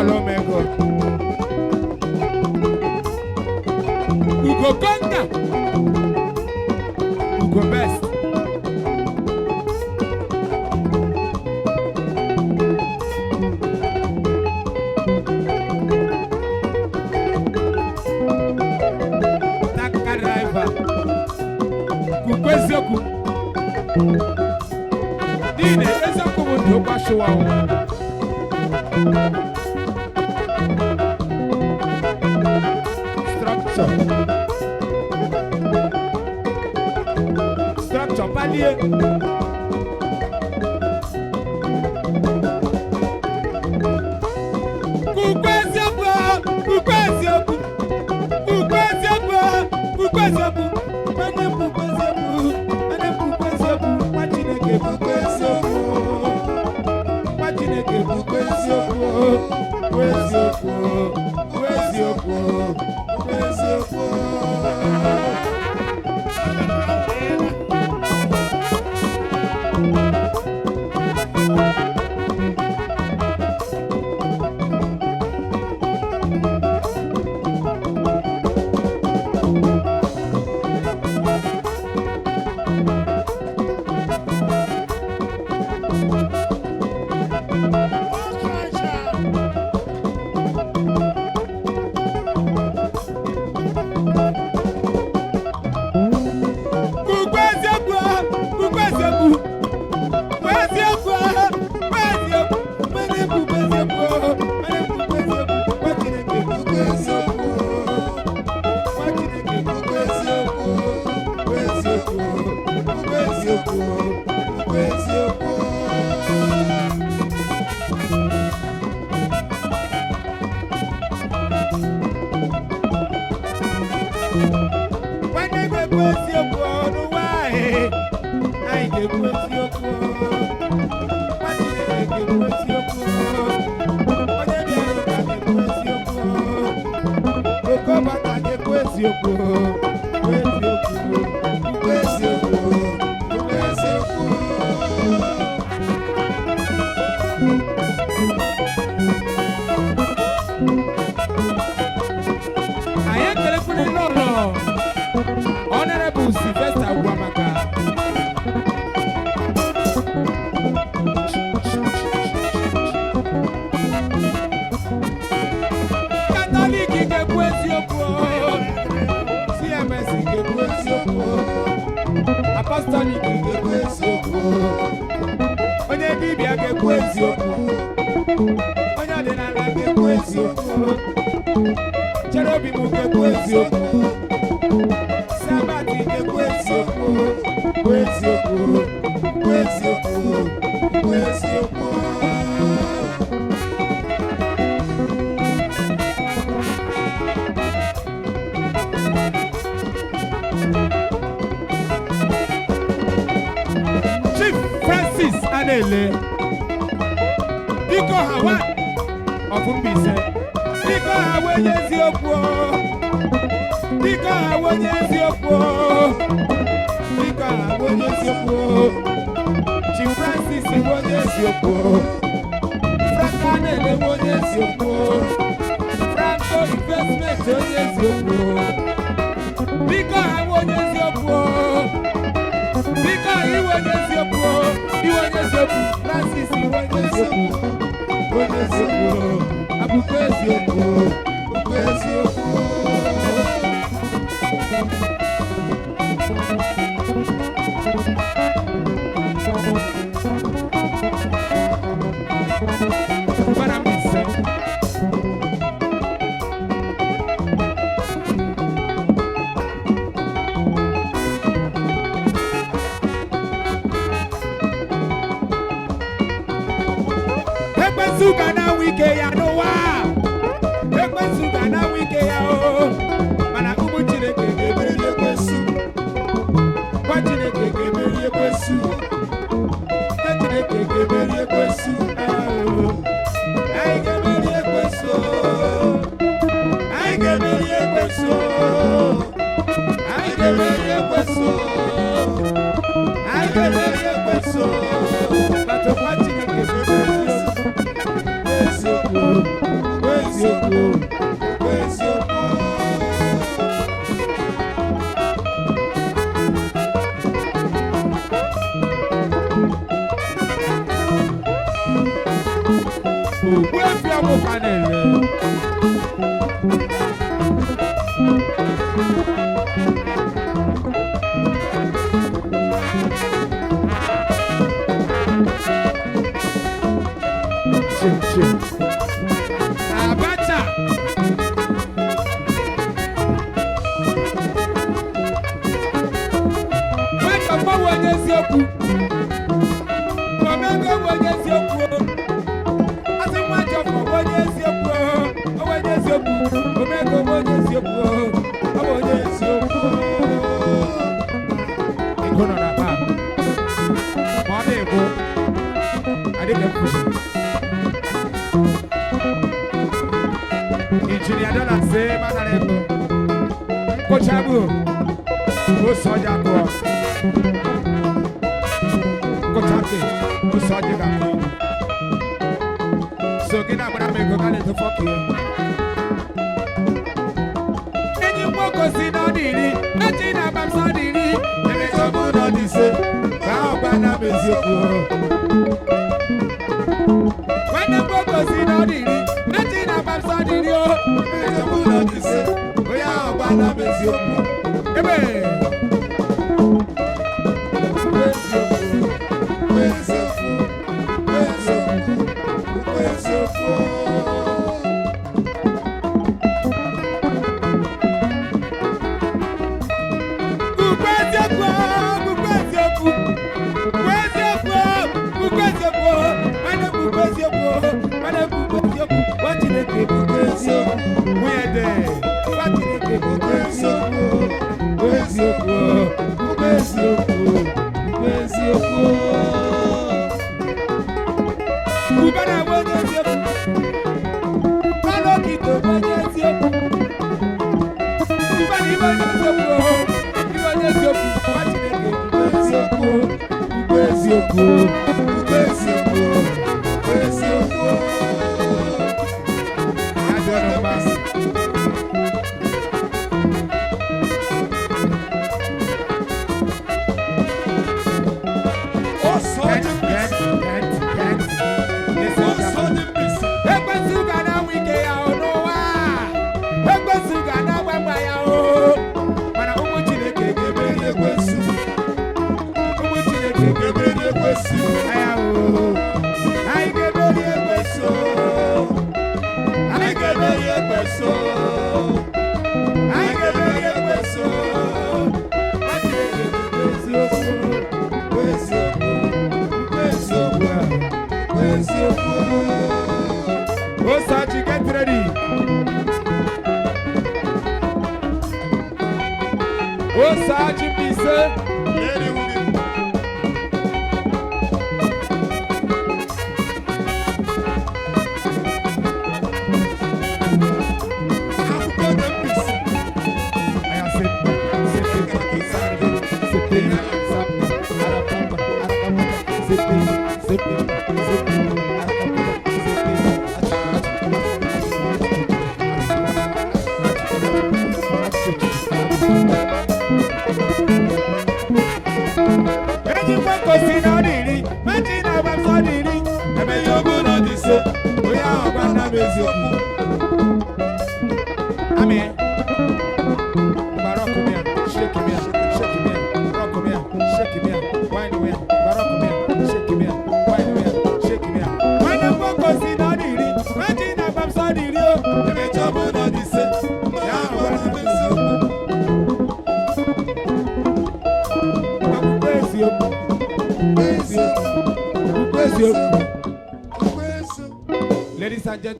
Olomego Ugo Conga Ugo Best Taka Driver Ugo Eziokwu Dine Eziokwu bụ ndị ụkwa shụwa Structure palier Honorable Sylvester Wamaka Catholic ga-ekwu eziokwu CMS ga-ekwu eziokwu Apostolic ga-ekwu eziokwu onye dibịa ga-ekwu eziokwu onye ọdịnala ga-ekwu eziokwu Cherubim ga-ekwu eziokwu Sabati ga-ekwu eziokwu Chief Francis Anele Biko Hawa of Mbise Biko Hawa eziokwu Biko Hawa eziokwu Biko Hawa eziokwu Chief Francis eziokwu Franco Anele eziokwu Franco Investment eziokwu Biko Hawa eziokwu Biko iwe eziokwu Francis iwe eziokwu Abuko eziokwu Ekwensuga na wike ya n'ụwa Ekwensuga na wike ya o mana ụmụ Chineke ga-emeri ekwensu Kwa Chineke ga-emeri ekwensu Kwa Chineke ga-emeri ekwensu Anyị ga-emeri ekwensu Anyị ga-emeri ekwensu Anyị ga-emeri ekwensu Anyị ga-emeri ekwensu But kwa Chineke ga-emeri ekwensu Ogbuefi ọmụka na-ele. Abacha. Nwata gbanwe onye eziokwu. Omego onye eziokwu. Asị nwata gbanwe onye eziokwu. Onye eziokwu. Omego onye eziokwu. Onye eziokwu. Ego nọ na ba. Ma ọ na-egbu. Adịghị mkpuchi. Engineer Dollar say Magarebo Coach Abu O Soja Go Coach Ake O Soja Go So Gina Brame go kale to fuck you Any moko sinodiri Achina bam sadiri Eme sobu no dise Bao bana bezioku When the moko sinodiri Achina bam sadiri Bana bezioku ebe Osachi, get ready. Osachi, Pise. Amen. Baroque man, shake him out, shake him out, rock him out, shake him out, wind him out, Baroque man, shake him out, wind him out, shake him out. When the focus in on the ring, imagine if I'm sorry, you, and the trouble on this set. Yeah, what is it? Ladies and gentlemen.